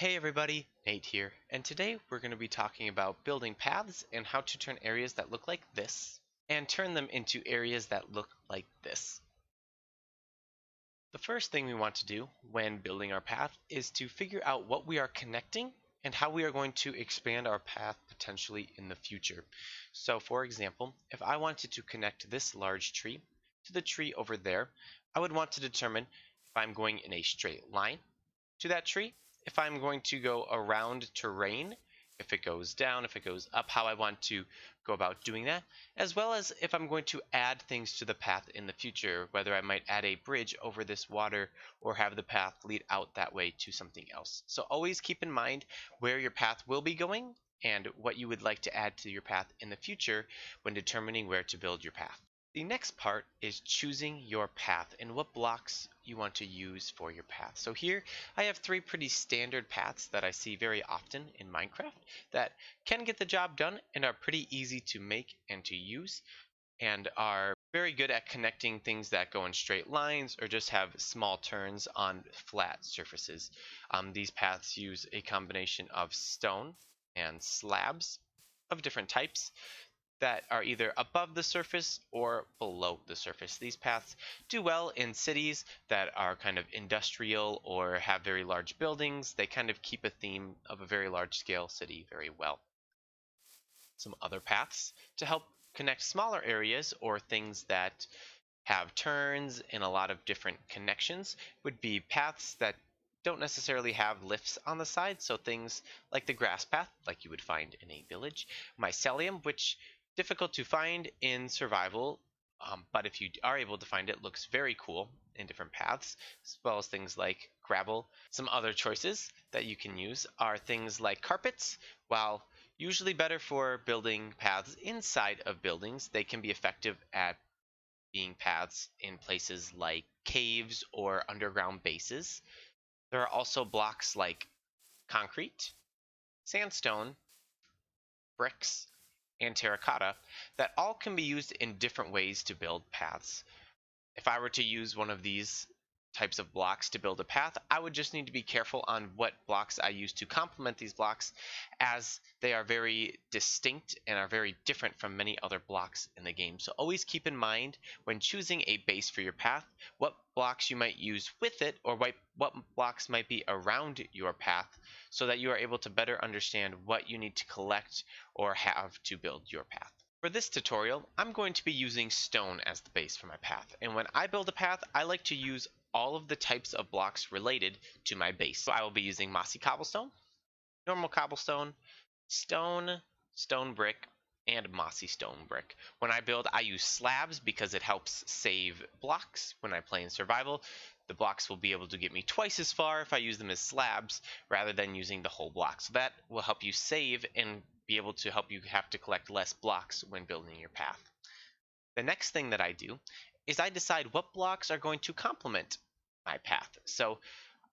Hey everybody, Nate here, and today we're going to be talking about building paths and how to turn areas that look like this and turn them into areas that look like this. The first thing we want to do when building our path is to figure out what we are connecting and how we are going to expand our path potentially in the future. So for example, if I wanted to connect this large tree to the tree over there, I would want to determine if I'm going in a straight line to that tree, if I'm going to go around terrain, if it goes down, if it goes up, how I want to go about doing that, as well as if I'm going to add things to the path in the future, whether I might add a bridge over this water or have the path lead out that way to something else. So always keep in mind where your path will be going and what you would like to add to your path in the future when determining where to build your path. The next part is choosing your path and what blocks you want to use for your path. So here I have three pretty standard paths that I see very often in Minecraft that can get the job done and are pretty easy to make and to use and are very good at connecting things that go in straight lines or just have small turns on flat surfaces. These paths use a combination of stone and slabs of different types that are either above the surface or below the surface. These paths do well in cities that are kind of industrial or have very large buildings. They kind of keep a theme of a very large scale city very well. Some other paths to help connect smaller areas or things that have turns and a lot of different connections would be paths that don't necessarily have lifts on the side, so things like the grass path, like you would find in a village, mycelium, which difficult to find in survival, but if you are able to find it, looks very cool in different paths, as well as things like gravel. Some other choices that you can use are things like carpets. While usually better for building paths inside of buildings, they can be effective at being paths in places like caves or underground bases. There are also blocks like concrete, sandstone, bricks, and terracotta that all can be used in different ways to build paths. If I were to use one of these types of blocks to build a path, I would just need to be careful on what blocks I use to complement these blocks, as they are very distinct and are very different from many other blocks in the game. So always keep in mind when choosing a base for your path what blocks you might use with it or what blocks might be around your path so that you are able to better understand what you need to collect or have to build your path. For this tutorial, I'm going to be using stone as the base for my path, and when I build a path, I like to use all of the types of blocks related to my base. So I will be using mossy cobblestone, normal cobblestone, stone, stone brick, and mossy stone brick. When I build, I use slabs because it helps save blocks when I play in survival. The blocks will be able to get me twice as far if I use them as slabs rather than using the whole block. So that will help you save and be able to help you have to collect less blocks when building your path. The next thing that I do is I decide what blocks are going to complement my path. So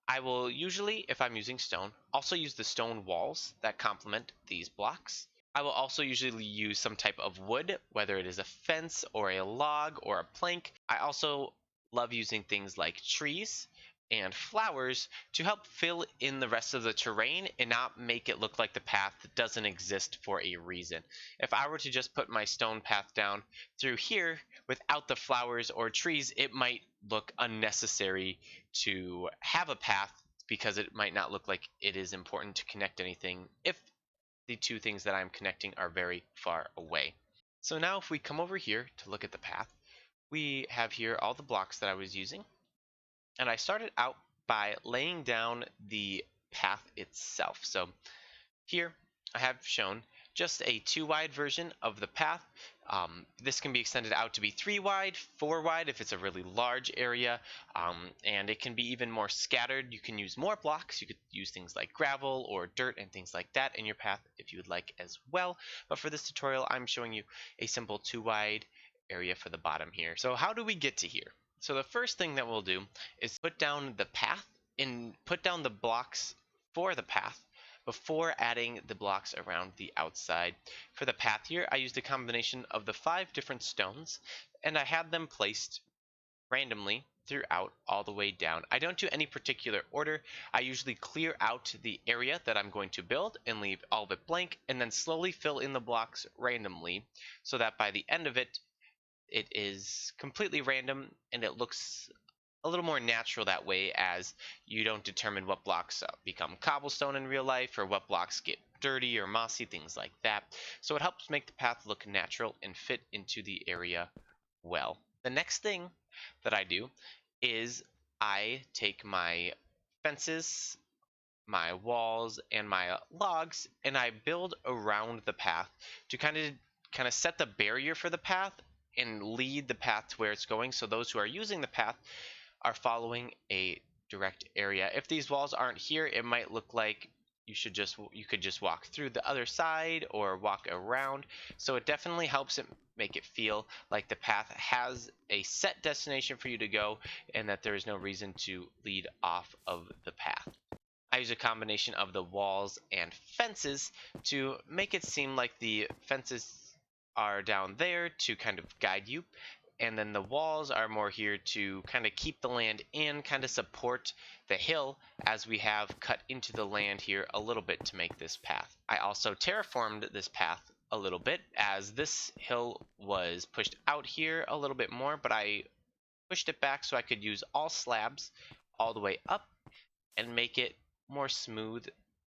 I will usually, if I'm using stone, also use the stone walls that complement these blocks. I will also usually use some type of wood, whether it is a fence or a log or a plank. I also love using things like trees and flowers to help fill in the rest of the terrain and not make it look like the path doesn't exist for a reason. If I were to just put my stone path down through here without the flowers or trees, it might look unnecessary to have a path because it might not look like it is important to connect anything if the two things that I'm connecting are very far away. So now if we come over here to look at the path, we have here all the blocks that I was using. And I started out by laying down the path itself. So here I have shown just a 2 wide version of the path. This can be extended out to be 3 wide, 4 wide if it's a really large area, and it can be even more scattered. You can use more blocks. You could use things like gravel or dirt and things like that in your path if you would like as well. But for this tutorial, I'm showing you a simple 2 wide area for the bottom here. So how do we get to here? So the first thing that we'll do is put down the path and put down the blocks for the path before adding the blocks around the outside. For the path here, I used a combination of the 5 different stones, and I had them placed randomly throughout all the way down. I don't do any particular order. I usually clear out the area that I'm going to build and leave all of it blank, and then slowly fill in the blocks randomly so that by the end of it, it is completely random and it looks a little more natural that way, as you don't determine what blocks become cobblestone in real life or what blocks get dirty or mossy, things like that. So it helps make the path look natural and fit into the area well. The next thing that I do is I take my fences, my walls, and my logs, and I build around the path to kind of set the barrier for the path and lead the path to where it's going, so those who are using the path are following a direct area. If these walls aren't here, it might look like you could just walk through the other side or walk around. So it definitely helps it make it feel like the path has a set destination for you to go, and that there is no reason to lead off of the path. I use a combination of the walls and fences to make it seem like the fences are down there to kind of guide you, and then the walls are more here to kind of keep the land in, kind of support the hill, as we have cut into the land here a little bit to make this path. I also terraformed this path a little bit, as this hill was pushed out here a little bit more, but I pushed it back so I could use all slabs all the way up and make it more smooth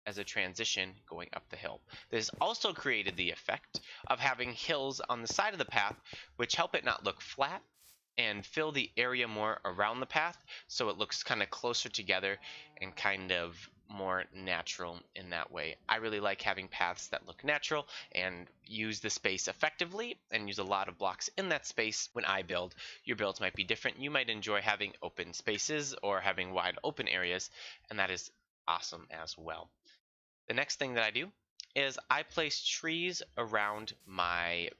as a transition going up the hill. This also created the effect of having hills on the side of the path, which help it not look flat and fill the area more around the path, so it looks kind of closer together and kind of more natural in that way. I really like having paths that look natural and use the space effectively and use a lot of blocks in that space when I build. Your builds might be different. You might enjoy having open spaces or having wide open areas, and that is awesome as well. The next thing that I do is I place trees around my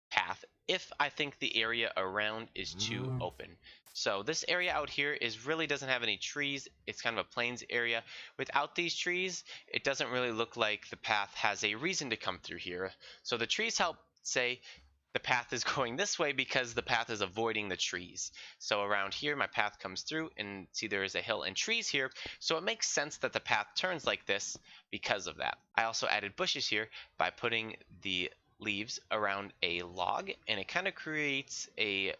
path if I think the area around is too open. So this area out here really doesn't have any trees. It's kind of a plains area. Without these trees, it doesn't really look like the path has a reason to come through here. So the trees help say the path is going this way because the path is avoiding the trees. So around here, my path comes through, and see there is a hill and trees here. So it makes sense that the path turns like this because of that. I also added bushes here by putting the leaves around a log, and it kind of creates a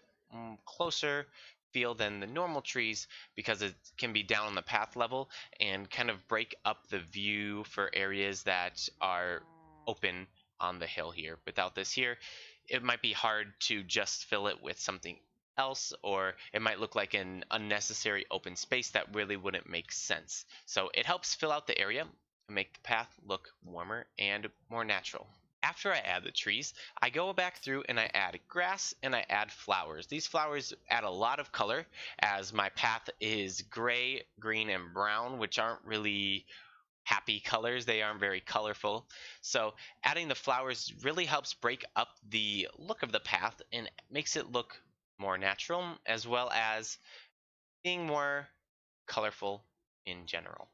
closer feel than the normal trees because it can be down on the path level and kind of break up the view for areas that are open on the hill here. Without this here, it might be hard to just fill it with something else, or it might look like an unnecessary open space that really wouldn't make sense. So it helps fill out the area and make the path look warmer and more natural. After I add the trees, I go back through and I add grass and I add flowers. These flowers add a lot of color, as my path is gray, green, and brown, which aren't really happy colors. They aren't very colorful. So adding the flowers really helps break up the look of the path and makes it look more natural, as well as being more colorful in general.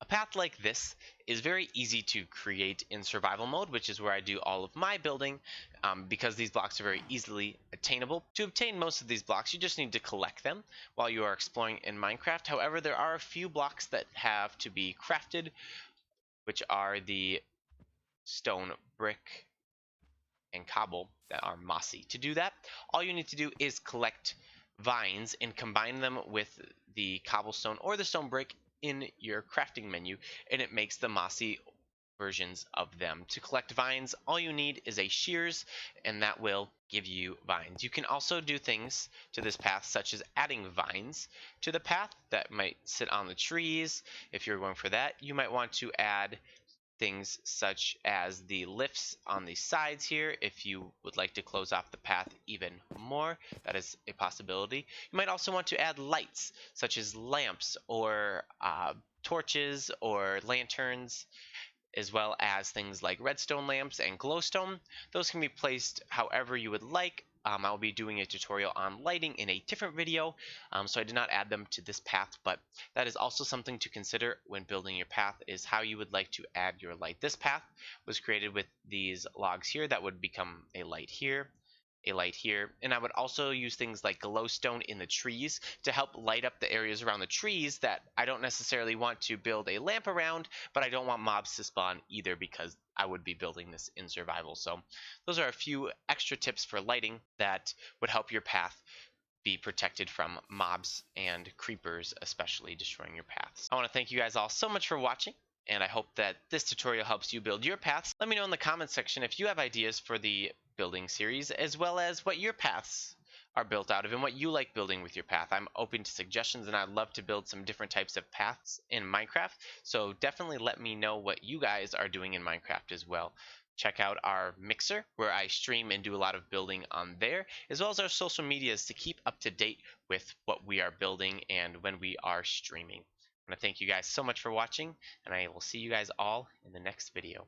A path like this is very easy to create in survival mode, which is where I do all of my building, because these blocks are very easily attainable. To obtain most of these blocks, you just need to collect them while you are exploring in Minecraft. However, there are a few blocks that have to be crafted, which are the stone, brick, and cobble that are mossy. To do that, all you need to do is collect vines and combine them with the cobblestone or the stone brick in your crafting menu, and it makes the mossy versions of them. To collect vines, all you need is a shears, and that will give you vines. You can also do things to this path, such as adding vines to the path that might sit on the trees. If you're going for that, you might want to add things such as the lifts on the sides here. If you would like to close off the path even more, that is a possibility. You might also want to add lights, such as lamps or torches or lanterns, as well as things like redstone lamps and glowstone. Those can be placed however you would like. I'll be doing a tutorial on lighting in a different video, so I did not add them to this path, but that is also something to consider when building your path, is how you would like to add your light. This path was created with these logs here that would become a light here, a light here. And I would also use things like glowstone in the trees to help light up the areas around the trees that I don't necessarily want to build a lamp around, but I don't want mobs to spawn either because I would be building this in survival. So those are a few extra tips for lighting that would help your path be protected from mobs and creepers, especially destroying your paths. I want to thank you guys all so much for watching, and I hope that this tutorial helps you build your paths. Let me know in the comments section if you have ideas for the building series, as well as what your paths are built out of and what you like building with your path. I'm open to suggestions, and I'd love to build some different types of paths in Minecraft, so definitely let me know what you guys are doing in Minecraft as well. Check out our Mixer, where I stream and do a lot of building on there, as well as our social medias to keep up to date with what we are building and when we are streaming. I want to thank you guys so much for watching, and I will see you guys all in the next video.